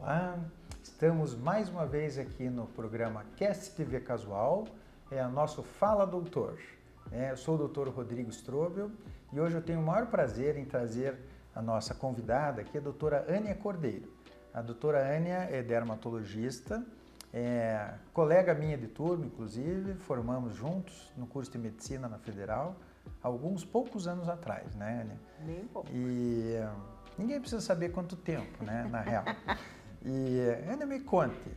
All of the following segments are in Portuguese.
Olá, estamos mais uma vez aqui no programa Cast TV Casual, nosso Fala Doutor. Eu sou o Dr. Rodrigo Strobel e hoje eu tenho o maior prazer em trazer a nossa convidada aqui, a doutora Ania Cordeiro. A doutora Ania é dermatologista, colega minha de turma, inclusive, formamos juntos no curso de medicina na Federal, alguns poucos anos atrás, né, Ania? Bem pouco. E ninguém precisa saber quanto tempo, né, na real. E Ania, me conte,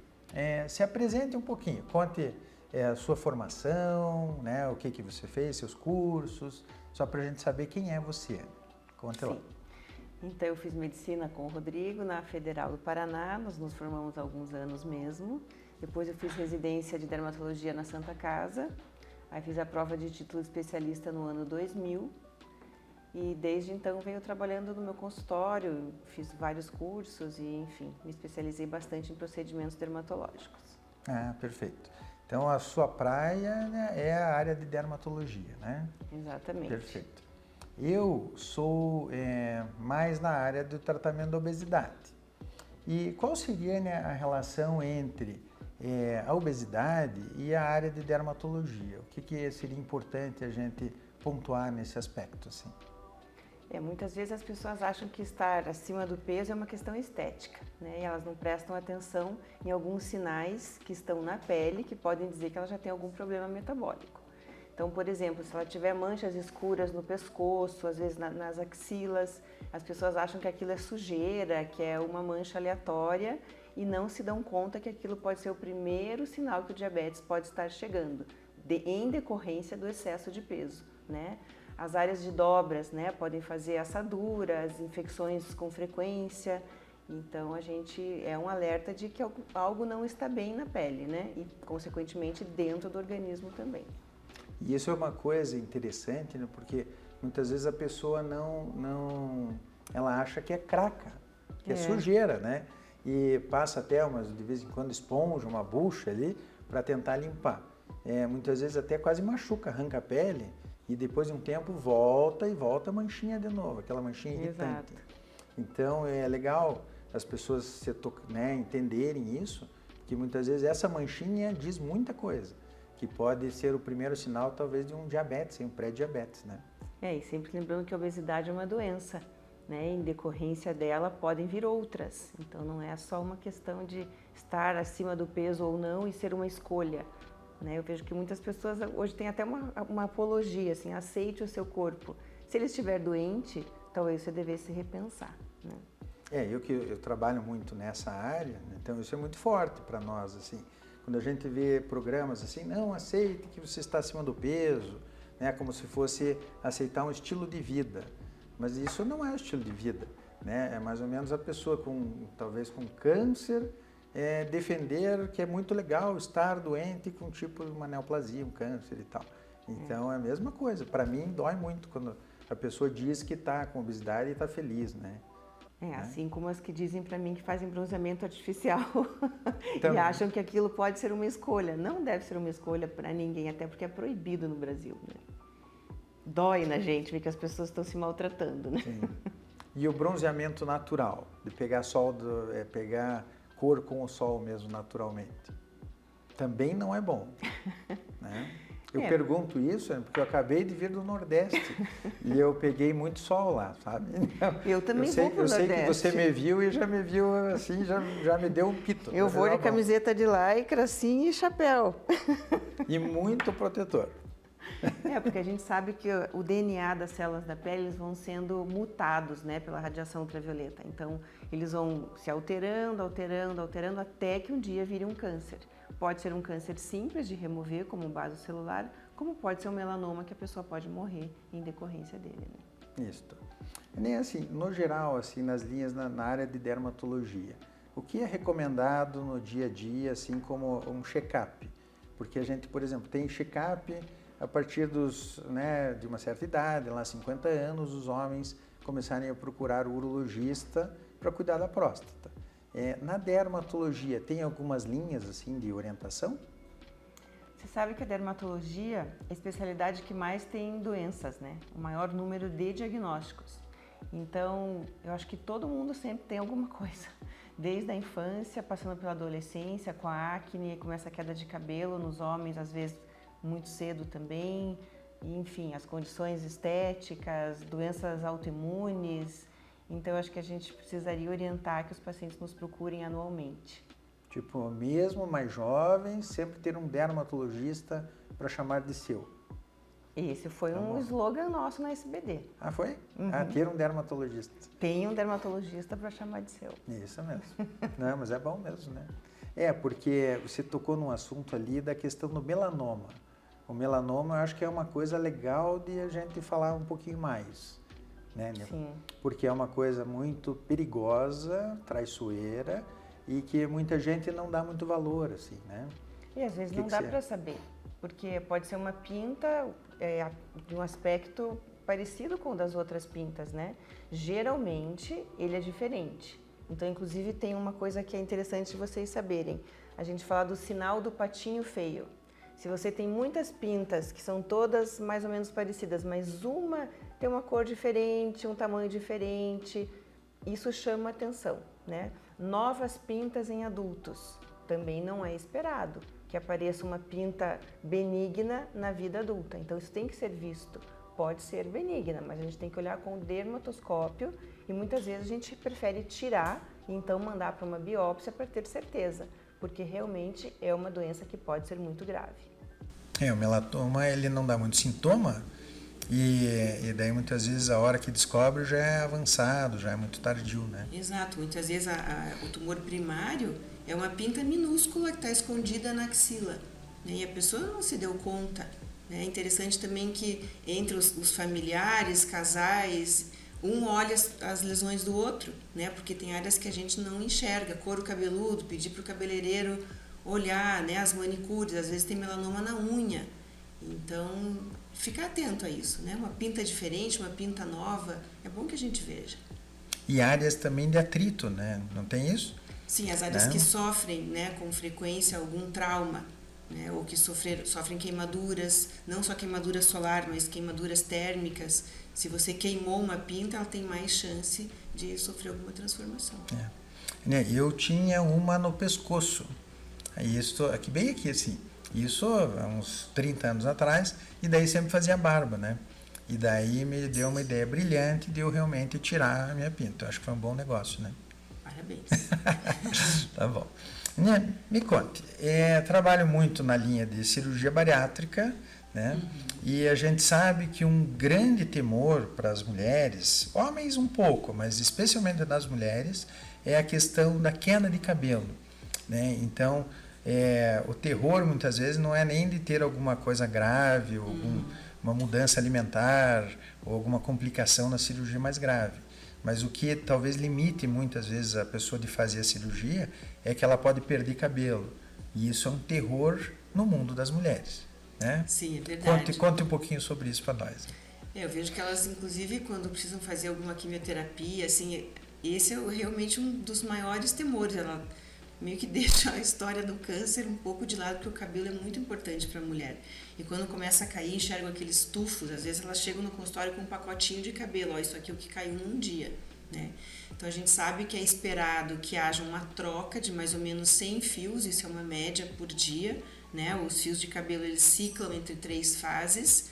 se apresente um pouquinho, conte a sua formação, né, o que você fez, seus cursos, só para a gente saber quem é você. Conte lá. Então, eu fiz medicina com o Rodrigo na Federal do Paraná, nós nos formamos há alguns anos mesmo. Depois eu fiz residência de dermatologia na Santa Casa, aí fiz a prova de título especialista no ano 2000 e desde então venho trabalhando no meu consultório, fiz vários cursos e, enfim, me especializei bastante em procedimentos dermatológicos. Ah, perfeito. Então, a sua praia, né, é a área de dermatologia, né? Exatamente. Perfeito. Eu sou mais na área do tratamento da obesidade. E qual seria, né, a relação entre a obesidade e a área de dermatologia? O que seria importante a gente pontuar nesse aspecto, assim? Muitas vezes as pessoas acham que estar acima do peso é uma questão estética, né? E elas não prestam atenção em alguns sinais que estão na pele que podem dizer que ela já tem algum problema metabólico. Então, por exemplo, se ela tiver manchas escuras no pescoço, às vezes nas axilas, as pessoas acham que aquilo é sujeira, que é uma mancha aleatória e não se dão conta que aquilo pode ser o primeiro sinal que o diabetes pode estar chegando, em decorrência do excesso de peso, né? As áreas de dobras, né, podem fazer assaduras, infecções com frequência. Então, é um alerta de que algo não está bem na pele, né? E, consequentemente, dentro do organismo também. E isso é uma coisa interessante, né? Porque muitas vezes a pessoa ela acha que é craca, que é sujeira, né? E passa até de vez em quando esponja, uma bucha ali para tentar limpar. Muitas vezes até quase machuca, arranca a pele e depois de um tempo volta a manchinha de novo, aquela manchinha irritante. Exato. Então é legal as pessoas entenderem isso, que muitas vezes essa manchinha diz muita coisa, que pode ser o primeiro sinal talvez de um diabetes, um pré-diabetes, né? E sempre lembrando que a obesidade é uma doença, né? Em decorrência dela podem vir outras. Então não é só uma questão de estar acima do peso ou não e ser uma escolha, né? Eu vejo que muitas pessoas hoje têm até uma apologia, assim, aceite o seu corpo. Se ele estiver doente, talvez você devesse repensar, né? Eu trabalho muito nessa área, então isso é muito forte para nós, assim. Quando a gente vê programas assim, não aceite que você está acima do peso, né? Como se fosse aceitar um estilo de vida. Mas isso não é um estilo de vida, né? É mais ou menos a pessoa talvez com câncer, defender que é muito legal estar doente com tipo uma neoplasia, um câncer e tal. Então é a mesma coisa. Para mim dói muito quando a pessoa diz que está com obesidade e está feliz, né? Assim como as que dizem para mim que fazem bronzeamento artificial Então, e acham que aquilo pode ser uma escolha. Não deve ser uma escolha para ninguém, até porque é proibido no Brasil, né? Dói na gente ver que as pessoas estão se maltratando, né? Sim. E o bronzeamento natural, de pegar sol, pegar cor com o sol mesmo naturalmente, também não é bom, né? Eu pergunto isso porque eu acabei de vir do Nordeste e eu peguei muito sol lá, sabe? Então, eu também vou pro Nordeste. Eu sei que você me viu e já me viu assim, já me deu um pito. Eu vou de camiseta de lycra, assim, e chapéu. E muito protetor. Porque a gente sabe que o DNA das células da pele eles vão sendo mutados, né, pela radiação ultravioleta. Então, eles vão se alterando até que um dia vire um câncer. Pode ser um câncer simples de remover, como um vaso celular, como pode ser um melanoma que a pessoa pode morrer em decorrência dele, né? Isso. Nem assim, no geral, assim, nas linhas na área de dermatologia, o que é recomendado no dia a dia, assim, como um check-up? Porque a gente, por exemplo, tem check-up a partir de uma certa idade, lá 50 anos, os homens começarem a procurar o urologista para cuidar da próstata. Na dermatologia, tem algumas linhas assim de orientação? Você sabe que a dermatologia é a especialidade que mais tem doenças, né? O maior número de diagnósticos. Então, eu acho que todo mundo sempre tem alguma coisa. Desde a infância, passando pela adolescência, com a acne, com essa queda de cabelo nos homens, às vezes muito cedo também. E, enfim, as condições estéticas, doenças autoimunes. Então, eu acho que a gente precisaria orientar que os pacientes nos procurem anualmente. Tipo, mesmo mais jovens, sempre ter um dermatologista para chamar de seu. Esse foi um slogan nosso na SBD. Ah, foi? Uhum. Ter um dermatologista. Tem um dermatologista para chamar de seu. Isso mesmo. Não, mas é bom mesmo, né? Porque você tocou num assunto ali da questão do melanoma. O melanoma, eu acho que é uma coisa legal de a gente falar um pouquinho mais, né? Sim. Porque é uma coisa muito perigosa, traiçoeira e que muita gente não dá muito valor, assim, né? E às vezes não dá para saber, porque pode ser uma pinta de um aspecto parecido com o das outras pintas, né? Geralmente ele é diferente. Então, inclusive, tem uma coisa que é interessante vocês saberem. A gente fala do sinal do patinho feio. Se você tem muitas pintas que são todas mais ou menos parecidas, mas uma tem uma cor diferente, um tamanho diferente, isso chama atenção, né? Novas pintas em adultos, também não é esperado que apareça uma pinta benigna na vida adulta. Então isso tem que ser visto. Pode ser benigna, mas a gente tem que olhar com o dermatoscópio e muitas vezes a gente prefere tirar e então mandar para uma biópsia para ter certeza, porque realmente é uma doença que pode ser muito grave. O melanoma, ele não dá muito sintoma e daí muitas vezes a hora que descobre já é avançado, já é muito tardio, né? Exato, muitas vezes o tumor primário é uma pinta minúscula que está escondida na axila, né? E a pessoa não se deu conta. É interessante também que entre os familiares, casais, um olha as lesões do outro, né? Porque tem áreas que a gente não enxerga, couro cabeludo, pedir para o cabeleireiro olhar, né? As manicures, às vezes tem melanoma na unha. Então, ficar atento a isso, né? Uma pinta diferente, uma pinta nova, é bom que a gente veja. E áreas também de atrito, né? Não tem isso? Sim, as áreas que sofrem, né, com frequência algum trauma, né, ou que sofrem queimaduras, não só queimadura solar, mas queimaduras térmicas. Se você queimou uma pinta, ela tem mais chance de sofrer alguma transformação. Eu tinha uma no pescoço. Isso aqui, bem aqui, assim. Isso há uns 30 anos atrás, e daí sempre fazia barba, né? E daí me deu uma ideia brilhante de eu realmente tirar a minha pinta. Eu acho que foi um bom negócio, né? Parabéns. Tá bom. Me conte, trabalho muito na linha de cirurgia bariátrica, né? E a gente sabe que um grande temor para as mulheres, homens um pouco, mas especialmente nas mulheres, é a questão da queda de cabelo, né? Então, o terror muitas vezes não é nem de ter alguma coisa grave, ou uma mudança alimentar, ou alguma complicação na cirurgia mais grave. Mas o que talvez limite muitas vezes a pessoa de fazer a cirurgia é que ela pode perder cabelo. E isso é um terror no mundo das mulheres, né? Sim, é verdade. Conte um pouquinho sobre isso para nós. Eu vejo que elas, inclusive, quando precisam fazer alguma quimioterapia, assim, esse é realmente um dos maiores temores. Ela meio que deixa a história do câncer um pouco de lado, porque o cabelo é muito importante para a mulher. E quando começa a cair, enxergam aqueles tufos, às vezes elas chegam no consultório com um pacotinho de cabelo, isso aqui é o que caiu num dia, né? Então a gente sabe que é esperado que haja uma troca de mais ou menos 100 fios, isso é uma média por dia, né? Os fios de cabelo eles ciclam entre 3 fases,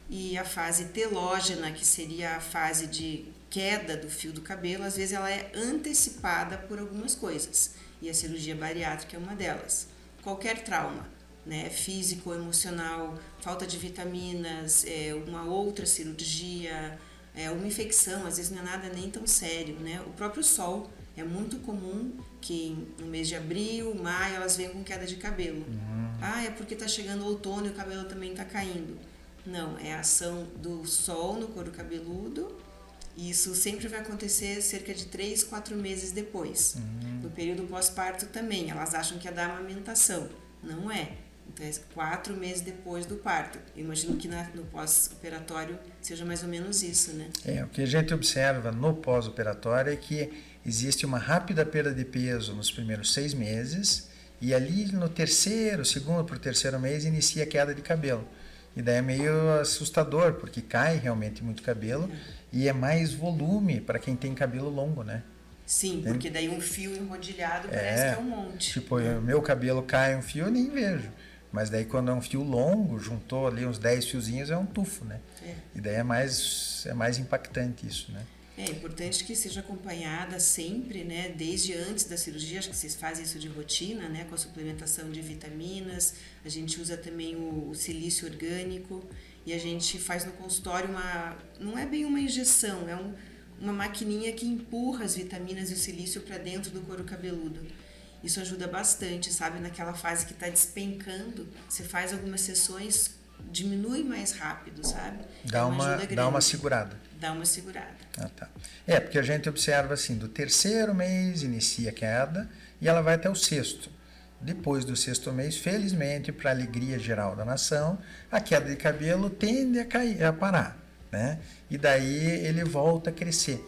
e a fase telógena, que seria a fase de queda do fio do cabelo, às vezes ela é antecipada por algumas coisas. E a cirurgia bariátrica é uma delas. Qualquer trauma, né, físico, emocional, falta de vitaminas, uma outra cirurgia, uma infecção, às vezes não é nada nem tão sério, né? O próprio sol, é muito comum que no mês de abril, maio, elas venham com queda de cabelo. É porque está chegando o outono e o cabelo também está caindo. Não, é a ação do sol no couro cabeludo. Isso sempre vai acontecer cerca de 3, 4 meses depois. No período pós-parto também, elas acham que é da amamentação. Não é. Então é 4 meses depois do parto. Eu imagino que no pós-operatório seja mais ou menos isso, né? O que a gente observa no pós-operatório é que existe uma rápida perda de peso nos primeiros 6 meses e ali no segundo para o terceiro mês inicia a queda de cabelo. E daí é meio assustador, porque cai realmente muito cabelo e é mais volume para quem tem cabelo longo, né? Sim, Tem- porque daí um fio enrodilhado parece que é um monte. Tipo, meu cabelo cai um fio, eu nem vejo. Mas daí quando é um fio longo, juntou ali uns 10 fiozinhos, é um tufo, né? É. E daí é mais impactante isso, né? É importante que seja acompanhada sempre, né, desde antes da cirurgia, acho que vocês fazem isso de rotina, né, com a suplementação de vitaminas, a gente usa também o silício orgânico e a gente faz no consultório não é bem uma injeção, é uma maquininha que empurra as vitaminas e o silício para dentro do couro cabeludo. Isso ajuda bastante, sabe, naquela fase que está despencando, você faz algumas sessões, diminui mais rápido, sabe? Dá uma segurada. Dá uma segurada. Ah, tá. Porque a gente observa assim, do terceiro mês inicia a queda e ela vai até o sexto. Depois do sexto mês, felizmente, para a alegria geral da nação, a queda de cabelo tende a cair, a parar, né? E daí ele volta a crescer.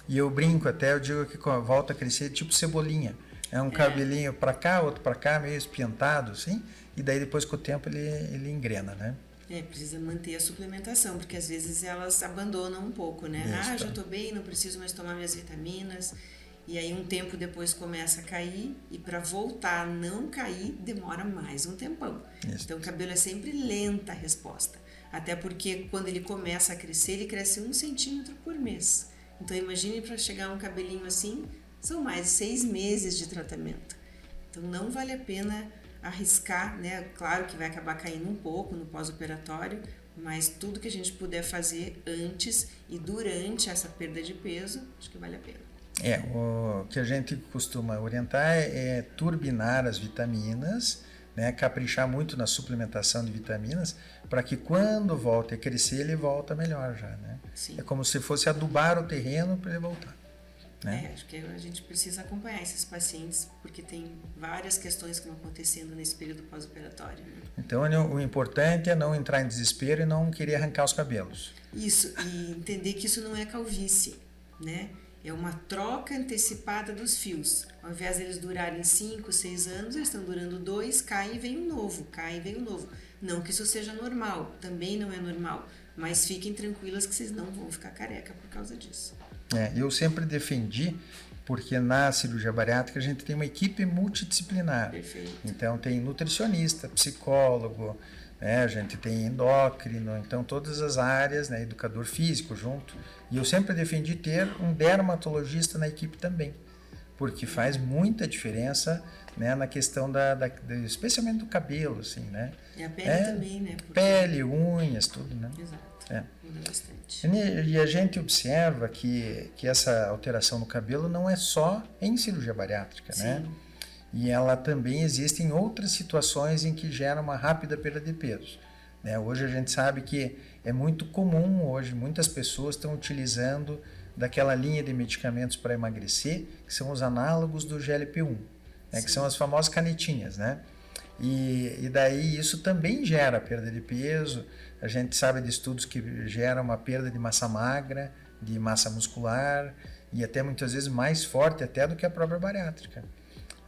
E eu brinco até, eu digo que volta a crescer tipo cebolinha. É um cabelinho para cá, outro para cá, meio espiantado, assim, e daí depois com o tempo ele engrena, né? Precisa manter a suplementação, porque às vezes elas abandonam um pouco, né? Isso, Já tô bem, não preciso mais tomar minhas vitaminas. E aí um tempo depois começa a cair e para voltar a não cair demora mais um tempão. Isso. Então o cabelo é sempre lenta a resposta. Até porque quando ele começa a crescer, ele cresce 1 centímetro por mês. Então imagine para chegar a um cabelinho assim, são mais de 6 meses de tratamento. Então não vale a pena arriscar, né? Claro que vai acabar caindo um pouco no pós-operatório, mas tudo que a gente puder fazer antes e durante essa perda de peso, acho que vale a pena. O que a gente costuma orientar é turbinar as vitaminas, né? Caprichar muito na suplementação de vitaminas, para que quando volte a crescer, ele volta melhor já, né? Sim. É como se fosse adubar o terreno para ele voltar. Né? Acho que a gente precisa acompanhar esses pacientes, porque tem várias questões que vão acontecendo nesse período pós-operatório. Né? Então, o importante é não entrar em desespero e não querer arrancar os cabelos. Isso, e entender que isso não é calvície, né? É uma troca antecipada dos fios. Ao invés deles durarem 5, 6 anos, eles estão durando 2, cai e vem um novo, cai e vem um novo. Não que isso seja normal, também não é normal, mas fiquem tranquilas que vocês não vão ficar careca por causa disso. Eu sempre defendi, porque na cirurgia bariátrica a gente tem uma equipe multidisciplinar. Perfeito. Então tem nutricionista, psicólogo, né? A gente tem endócrino, então todas as áreas, né? Educador físico junto. E eu sempre defendi ter um dermatologista na equipe também, porque faz muita diferença, né? Na questão especialmente do cabelo, assim, né? E a pele também, né? Porque... Pele, unhas, tudo, né? Exato. Muda bastante. E a gente observa que essa alteração no cabelo não é só em cirurgia bariátrica, Sim. né? E ela também existe em outras situações em que gera uma rápida perda de peso. Né? Hoje a gente sabe que é muito comum, hoje muitas pessoas estão utilizando daquela linha de medicamentos para emagrecer, que são os análogos do GLP-1, né? Que são as famosas canetinhas, né? E daí isso também gera perda de peso. A gente sabe de estudos que geram uma perda de massa magra, de massa muscular e até muitas vezes mais forte até do que a própria bariátrica,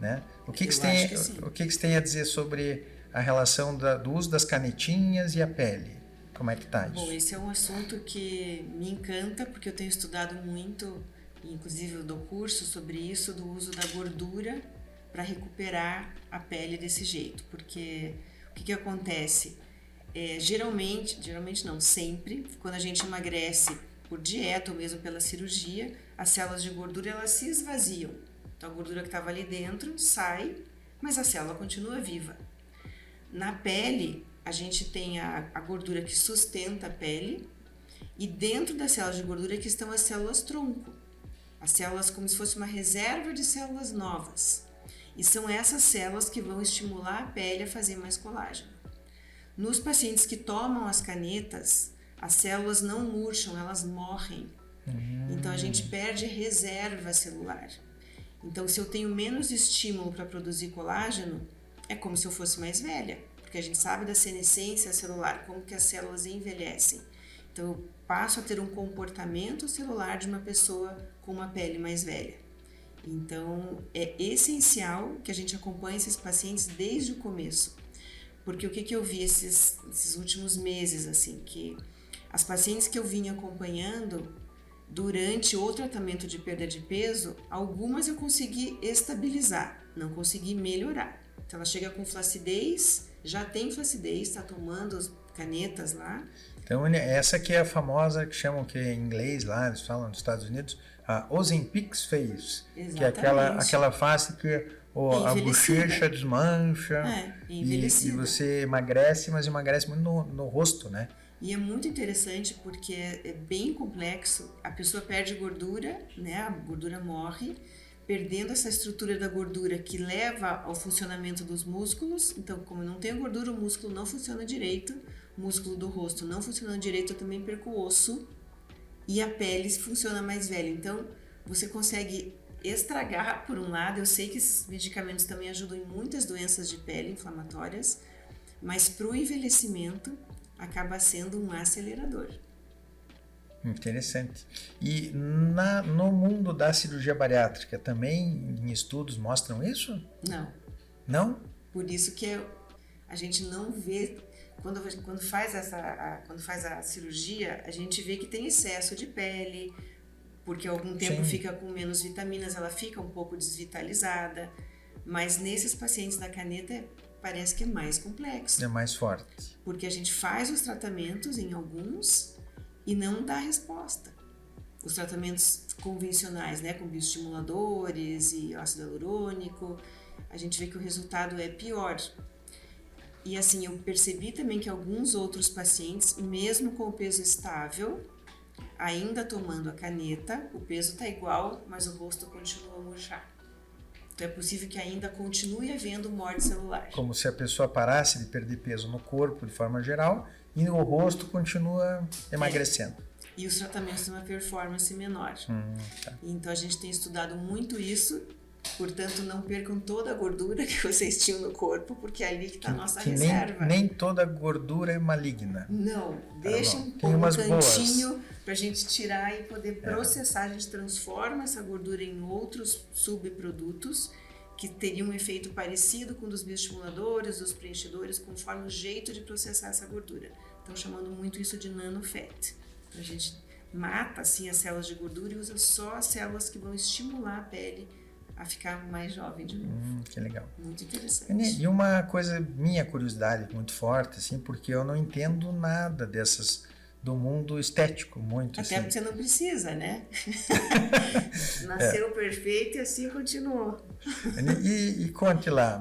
né? O que você tem a dizer sobre a relação do uso das canetinhas e a pele? Como é que tá isso? Bom, esse é um assunto que me encanta porque eu tenho estudado muito, inclusive eu dou curso sobre isso, do uso da gordura para recuperar a pele desse jeito, porque o que acontece? Geralmente não, sempre, quando a gente emagrece por dieta ou mesmo pela cirurgia, as células de gordura elas se esvaziam. Então a gordura que estava ali dentro sai, mas a célula continua viva. Na pele, a gente tem a gordura que sustenta a pele e dentro das células de gordura que estão as células tronco. As células como se fosse uma reserva de células novas. E são essas células que vão estimular a pele a fazer mais colágeno. Nos pacientes que tomam as canetas, as células não murcham, elas morrem. Então a gente perde reserva celular. Então se eu tenho menos estímulo para produzir colágeno, é como se eu fosse mais velha, porque a gente sabe da senescência celular, como que as células envelhecem. Então eu passo a ter um comportamento celular de uma pessoa com uma pele mais velha. Então é essencial que a gente acompanhe esses pacientes desde o começo, Porque o que eu vi esses últimos meses, assim, que as pacientes que eu vinha acompanhando durante o tratamento de perda de peso, algumas eu consegui estabilizar, não consegui melhorar. Então ela chega com flacidez, já tem flacidez, está tomando as canetas lá. Então essa que é a famosa, que chamam que em inglês lá, eles falam nos Estados Unidos, a Ozempic's face, Exatamente. que é aquela face que a bochecha desmancha e você emagrece, mas emagrece muito no rosto, né? E é muito interessante porque é bem complexo, a pessoa perde gordura, né? A gordura morre, perdendo essa estrutura da gordura que leva ao funcionamento dos músculos. Então, como não tem gordura, o músculo não funciona direito, o músculo do rosto não funciona direito, eu também perco o osso e a pele funciona mais velha. Então, você consegue estragar, por um lado, eu sei que esses medicamentos também ajudam em muitas doenças de pele inflamatórias, mas para o envelhecimento acaba sendo um acelerador. Interessante. E no mundo da cirurgia bariátrica também em estudos mostram isso? Não. Não? Por isso que a gente não vê, quando faz a cirurgia, a gente vê que tem excesso de pele, porque algum tempo fica com menos vitaminas, ela fica um pouco desvitalizada, mas nesses pacientes da caneta parece que é mais complexo. É mais forte. Porque a gente faz os tratamentos em alguns e não dá resposta. Os tratamentos convencionais, né, com bioestimuladores e ácido hialurônico, a gente vê que o resultado é pior. E assim, eu percebi também que alguns outros pacientes, mesmo com o peso estável, ainda tomando a caneta, o peso está igual, mas o rosto continua a murchar. Então é possível que ainda continue havendo morte celular. Como se a pessoa parasse de perder peso no corpo de forma geral e o rosto continua emagrecendo. E os tratamentos têm uma performance menor. Tá. Então a gente tem estudado muito isso. Portanto, não percam toda a gordura que vocês tinham no corpo, porque é ali que está a nossa reserva. Nem toda gordura é maligna. Não, deixa um cantinho para a gente tirar e poder processar. A gente transforma essa gordura em outros subprodutos que teriam um efeito parecido com o dos bioestimuladores, dos preenchedores, conforme o jeito de processar essa gordura. Estão chamando muito isso de nanofat. Então, a gente mata assim as células de gordura e usa só as células que vão estimular a pele a ficar mais jovem de novo. Que legal. Muito interessante. E uma coisa, minha curiosidade muito forte, assim, porque eu não entendo nada dessas do mundo estético, muito. Até assim. porque você não precisa, né? Nasceu perfeito e assim continuou. E conte lá,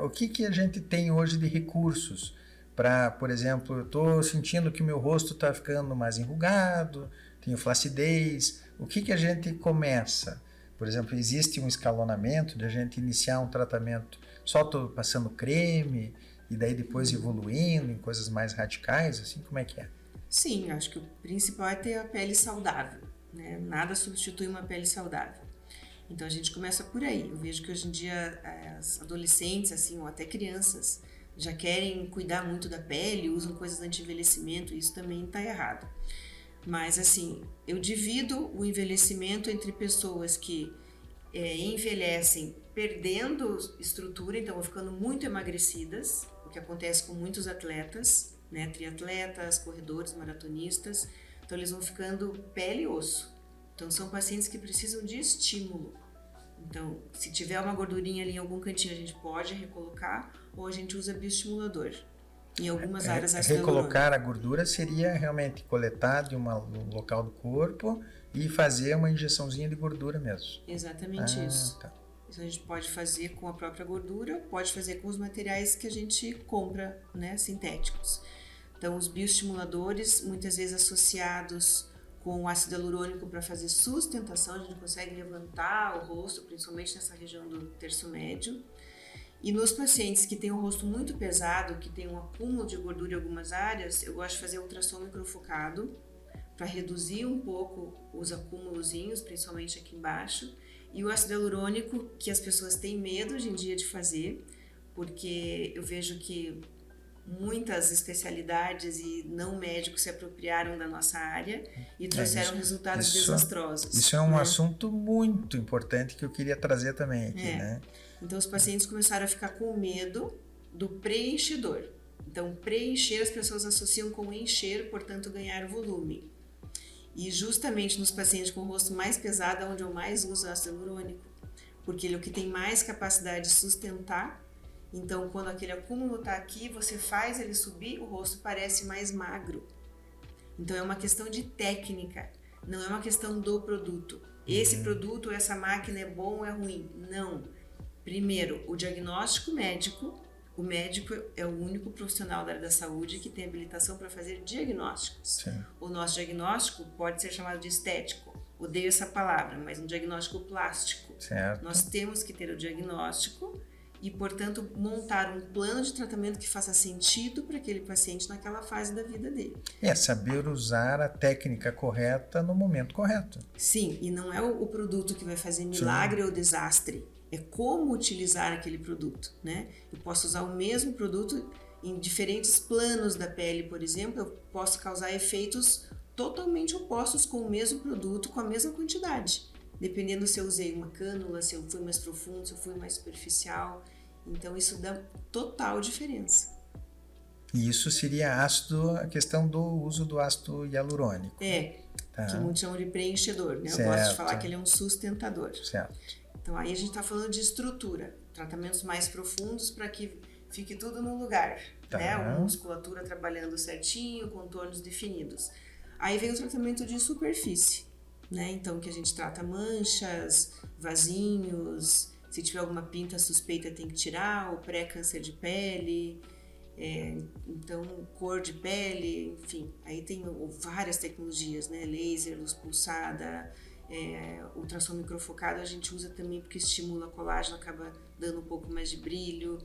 o que a gente tem hoje de recursos para, por exemplo, eu estou sentindo que o meu rosto está ficando mais enrugado, tenho flacidez, o que a gente começa? Por exemplo, existe um escalonamento de a gente iniciar um tratamento só passando creme e daí depois evoluindo em coisas mais radicais, assim, como é que é? Sim, acho que o principal é ter a pele saudável, né? Nada substitui uma pele saudável. Então a gente começa por aí. Eu vejo que hoje em dia as adolescentes, assim, ou até crianças, já querem cuidar muito da pele, usam coisas anti-envelhecimento, e isso também está errado. Mas assim, eu divido o envelhecimento entre pessoas que envelhecem perdendo estrutura, então vão ficando muito emagrecidas, o que acontece com muitos atletas, né, triatletas, corredores, maratonistas, então eles vão ficando pele e osso. Então são pacientes que precisam de estímulo. Então, se tiver uma gordurinha ali em algum cantinho, a gente pode recolocar ou a gente usa bioestimulador. Em algumas áreas recolocar a gordura seria realmente coletar de um local do corpo e fazer uma injeçãozinha de gordura mesmo. Exatamente isso. Tá. Isso a gente pode fazer com a própria gordura, pode fazer com os materiais que a gente compra, né, sintéticos. Então, os bioestimuladores, muitas vezes associados com o ácido hialurônico para fazer sustentação, a gente consegue levantar o rosto, principalmente nessa região do terço médio. E nos pacientes que têm o rosto muito pesado, que tem um acúmulo de gordura em algumas áreas, eu gosto de fazer ultrassom microfocado para reduzir um pouco os acúmulozinhos, principalmente aqui embaixo. E o ácido hialurônico, que as pessoas têm medo hoje em dia de fazer, porque eu vejo que muitas especialidades e não médicos se apropriaram da nossa área e trouxeram resultados desastrosos. Isso é um assunto muito importante que eu queria trazer também aqui, né? Então os pacientes começaram a ficar com medo do preenchedor. Então, preencher as pessoas associam com encher, portanto, ganhar volume. E justamente nos pacientes com o rosto mais pesado, é onde eu mais uso ácido hialurônico, porque ele é o que tem mais capacidade de sustentar. Então, quando aquele acúmulo está aqui, você faz ele subir, o rosto parece mais magro. Então, é uma questão de técnica, não é uma questão do produto. Esse produto, essa máquina é bom ou é ruim? Não. Primeiro, o diagnóstico médico. O médico é o único profissional da área da saúde que tem habilitação para fazer diagnósticos. Sim. O nosso diagnóstico pode ser chamado de estético. Odeio essa palavra, mas um diagnóstico plástico. Certo. Nós temos que ter o diagnóstico e, portanto, montar um plano de tratamento que faça sentido para aquele paciente naquela fase da vida dele. É saber usar a técnica correta no momento correto. Sim, e não é o produto que vai fazer milagre ou desastre. É como utilizar aquele produto, né? Eu posso usar o mesmo produto em diferentes planos da pele, por exemplo, eu posso causar efeitos totalmente opostos com o mesmo produto, com a mesma quantidade. Dependendo se eu usei uma cânula, se eu fui mais profundo, se eu fui mais superficial. Então, isso dá total diferença. E isso seria ácido, a questão do uso do ácido hialurônico. Tá. Que muitos chamam de preenchedor, né? Certo. Eu gosto de falar que ele é um sustentador. Certo. Então, aí a gente está falando de estrutura, tratamentos mais profundos para que fique tudo no lugar, Tá. né? A musculatura trabalhando certinho, contornos definidos. Aí vem o tratamento de superfície, né? Então, que a gente trata manchas, vasinhos, se tiver alguma pinta suspeita tem que tirar, o pré-câncer de pele, então cor de pele, enfim. Aí tem várias tecnologias, né? Laser, luz pulsada, ultrassom microfocado a gente usa também porque estimula colágeno, acaba dando um pouco mais de brilho,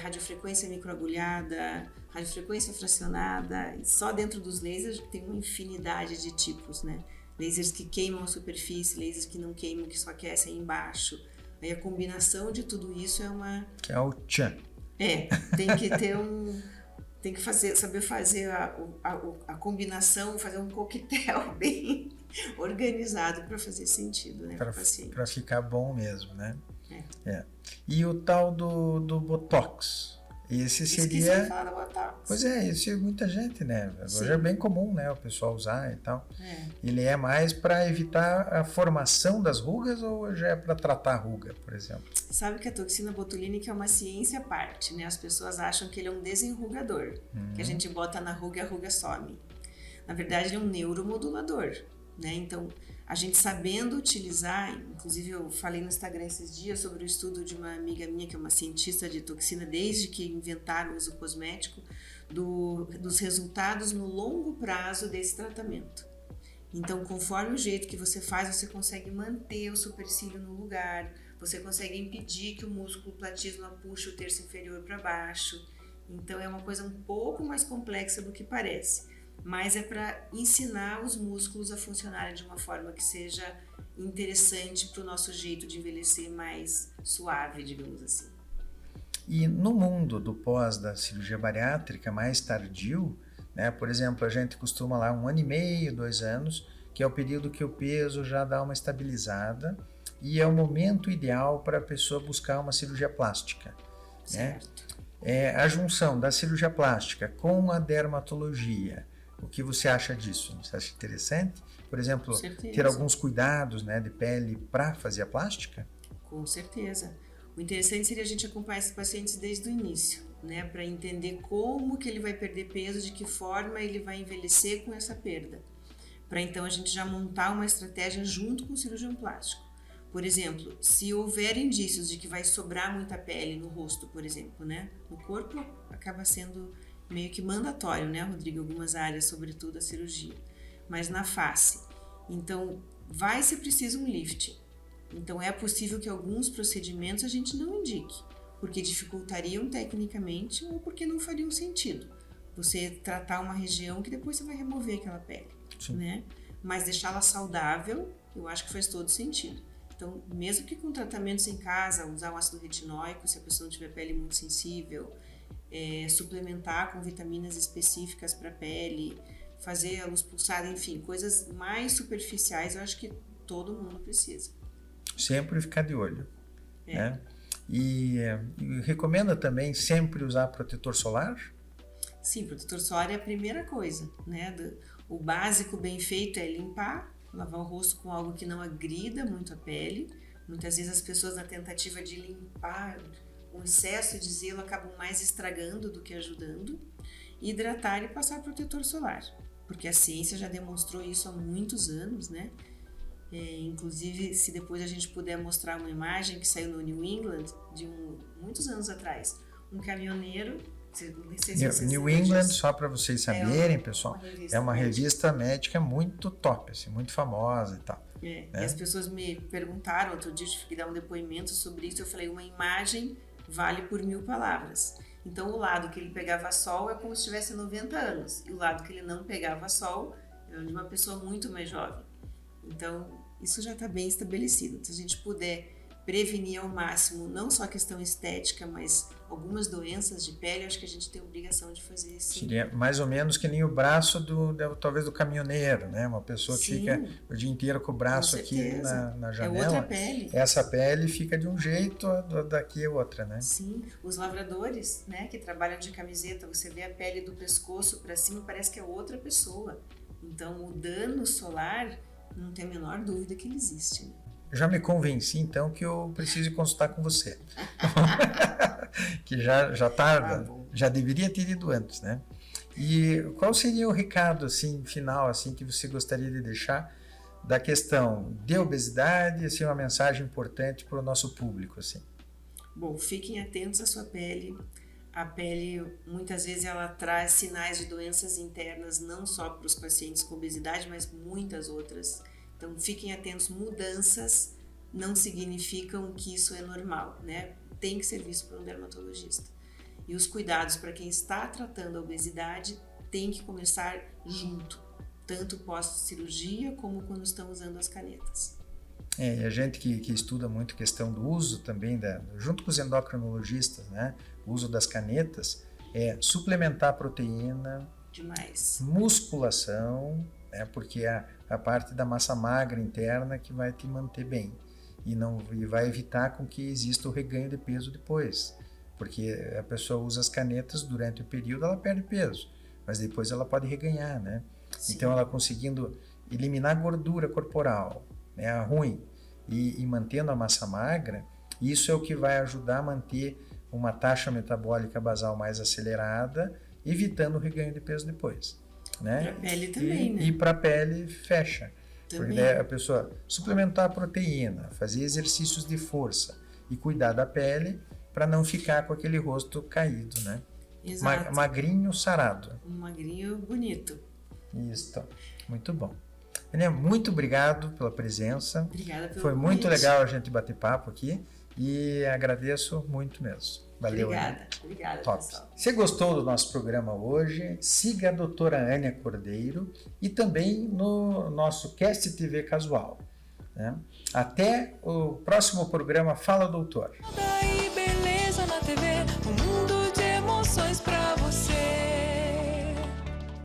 radiofrequência microagulhada, radiofrequência fracionada, e só dentro dos lasers tem uma infinidade de tipos, né? Lasers que queimam a superfície, lasers que não queimam, que só aquecem embaixo. Aí a combinação de tudo isso é uma... Que é o tchan. Tem que ter tem que saber fazer a combinação, fazer um coquetel bem organizado para fazer sentido, né, para o paciente. Para ficar bom mesmo, né? E o tal do Botox? Esse seria... Esqueci de falar do Botox. Pois é, isso é muita gente, né? Hoje é bem comum, né? O pessoal usar e tal. Ele é mais para evitar a formação das rugas ou já é para tratar a ruga, por exemplo? Sabe que a toxina botulínica é uma ciência à parte, né? As pessoas acham que ele é um desenrugador, que a gente bota na ruga e a ruga some. Na verdade, ele é um neuromodulador, né? Então, a gente sabendo utilizar, inclusive eu falei no Instagram esses dias sobre o estudo de uma amiga minha, que é uma cientista de toxina, desde que inventaram o uso cosmético, dos resultados no longo prazo desse tratamento. Então, conforme o jeito que você faz, você consegue manter o supercílio no lugar, você consegue impedir que o músculo platísmo puxe o terço inferior para baixo. Então, é uma coisa um pouco mais complexa do que parece. Mas é para ensinar os músculos a funcionarem de uma forma que seja interessante para o nosso jeito de envelhecer mais suave, digamos assim. E no mundo do pós da cirurgia bariátrica mais tardio, né, por exemplo, a gente costuma lá 1 ano e meio, 2 anos, que é o período que o peso já dá uma estabilizada e é o momento ideal para a pessoa buscar uma cirurgia plástica. Certo. Né? A junção da cirurgia plástica com a dermatologia, o que você acha disso? Você acha interessante? Por exemplo, ter alguns cuidados, né, de pele para fazer a plástica? Com certeza. O interessante seria a gente acompanhar esses pacientes desde o início, né, para entender como que ele vai perder peso, de que forma ele vai envelhecer com essa perda. Para então a gente já montar uma estratégia junto com o cirurgião plástico. Por exemplo, se houver indícios de que vai sobrar muita pele no rosto, por exemplo, né, no corpo acaba sendo meio que mandatório, né, Rodrigo? Algumas áreas, sobretudo a cirurgia, mas na face. Então, vai ser preciso um lifting. Então, é possível que alguns procedimentos a gente não indique, porque dificultariam tecnicamente ou porque não fariam sentido. Você tratar uma região que depois você vai remover aquela pele, né? Mas deixá-la saudável, eu acho que faz todo sentido. Então, mesmo que com tratamentos em casa, usar um ácido retinóico, se a pessoa não tiver pele muito sensível, suplementar com vitaminas específicas para a pele, fazer a luz pulsada, enfim, coisas mais superficiais, eu acho que todo mundo precisa. Sempre ficar de olho, né? E recomenda também sempre usar protetor solar? Sim, protetor solar é a primeira coisa, né? O básico bem feito é limpar, lavar o rosto com algo que não agrida muito a pele. Muitas vezes as pessoas, na tentativa de limpar, o excesso de zelo acabam mais estragando do que ajudando. Hidratar e passar protetor solar, porque a ciência já demonstrou isso há muitos anos, né? Inclusive, se depois a gente puder mostrar uma imagem que saiu no New England, de muitos anos atrás, um caminhoneiro... New England, só para vocês saberem, pessoal, é uma revista médica muito top, assim, muito famosa e tal. Né? E as pessoas me perguntaram, outro dia eu tive que dar um depoimento sobre isso, eu falei, uma imagem vale por 1000 palavras. Então, o lado que ele pegava sol é como se tivesse 90 anos, e o lado que ele não pegava sol é de uma pessoa muito mais jovem. Então, isso já está bem estabelecido. Se a gente puder prevenir ao máximo, não só a questão estética, mas algumas doenças de pele, acho que a gente tem a obrigação de fazer isso. Seria mais ou menos que nem o braço talvez do caminhoneiro, né? Uma pessoa que fica o dia inteiro com o braço aqui na janela. É outra pele. Essa pele fica de um jeito, daqui é outra, né? Sim, os lavradores, né, que trabalham de camiseta, você vê a pele do pescoço para cima, parece que é outra pessoa. Então, o dano solar, não tem a menor dúvida que ele existe, né? Já me convenci, então, que eu preciso consultar com você. Que já tarda, já deveria ter ido antes, né? E qual seria o recado, assim, final, assim, que você gostaria de deixar da questão de obesidade, assim, uma mensagem importante para o nosso público, assim? Bom, fiquem atentos à sua pele. A pele, muitas vezes, ela traz sinais de doenças internas, não só para os pacientes com obesidade, mas muitas outras. Então, fiquem atentos, mudanças não significam que isso é normal, né? Tem que ser visto por um dermatologista. E os cuidados para quem está tratando a obesidade tem que começar junto, tanto pós-cirurgia como quando estão usando as canetas. E a gente que estuda muito a questão do uso também, junto com os endocrinologistas, né? O uso das canetas, suplementar a proteína, demais. Musculação, né? Porque a parte da massa magra interna que vai te manter bem e vai evitar com que exista o reganho de peso depois, porque a pessoa usa as canetas durante o período, ela perde peso, mas depois ela pode reganhar, né? Sim. Então ela conseguindo eliminar a gordura corporal, né, a ruim, e mantendo a massa magra, isso é o que vai ajudar a manter uma taxa metabólica basal mais acelerada, evitando o reganho de peso depois. Né? Para a pele também, né? E para a pele fecha. Também. Porque daí a pessoa suplementar a proteína, fazer exercícios de força e cuidar da pele para não ficar com aquele rosto caído, né? Exato. Magrinho, sarado. Um magrinho bonito. Isso, muito bom. Aninha, muito obrigado pela presença. Obrigada pelo Foi convite. muito legal a gente bater papo aqui e agradeço muito mesmo. Valeu. Obrigada, top. Pessoal. Se gostou do nosso programa hoje, siga a doutora Ania Cordeiro e também no nosso Cast TV Casual. Né? Até o próximo programa Fala Doutor. Beleza na TV,